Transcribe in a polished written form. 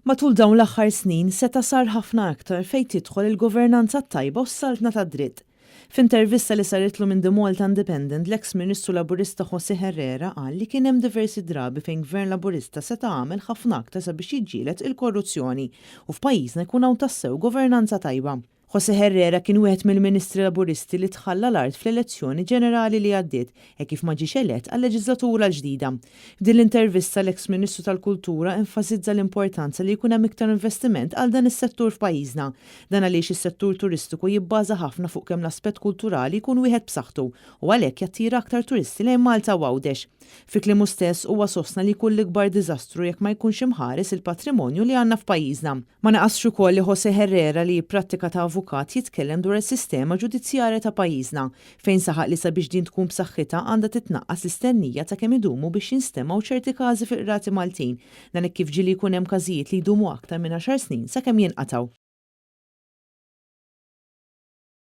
Matul dawn l-aħħar snin seta sar ħafna aktar fejn tidħol il-governanza tajba u s-saltna tad-dritt. F'intervista li saritlu minn The Malta Independent, l-eks Ministru Laburista José Herrera qal li kien hemm diversi drabi fejn Gvern Laburista seta għamel ħafna aktar sabiex jiġġieled il-korruzzjoni u f'pajjiżna jkun hawn tassew governanza tajba. José Herrera kien wieħed mill-Ministri Laburisti li tħalla l-art fl-elezzjoni ġenerali li għaddiet kif ma ġiex elett għal-leġislatura l-ġdida. F'din l-intervista l-eks Ministru tal-Kultura enfasizza l-importanza li jkun hemm iktar investiment għal dan is-settur f'pajjiżna. Dan għaliex is-settur turistiku jibbaża ħafna fuq kemm l-aspett kulturali jkun wieħed b'saħħtu u għalhekk jattira aktar turisti lejn Malta u Għawdex. Fi kliemu stess huwa sostna li jkun l-ikbar diżastru jekk ma jkunx imħares il-patrimonju li għandna f'pajjiżna. Ma naqasx ukoll li José Herrera li jipprattika ta' avukat jitkellem dwar is-sistema ġudizzjarja ta' pajjiżna fejn saħaq li sabiex din tkun b'saħħitha għandha titnaqqas l-istennija ta' kemm idumu biex jinstemaw ċerti każi fil-qrati Maltin dan hekk kif ġieli jkun hemm każijiet li jdumu aktar minn 10 snin sakemm jinqataw.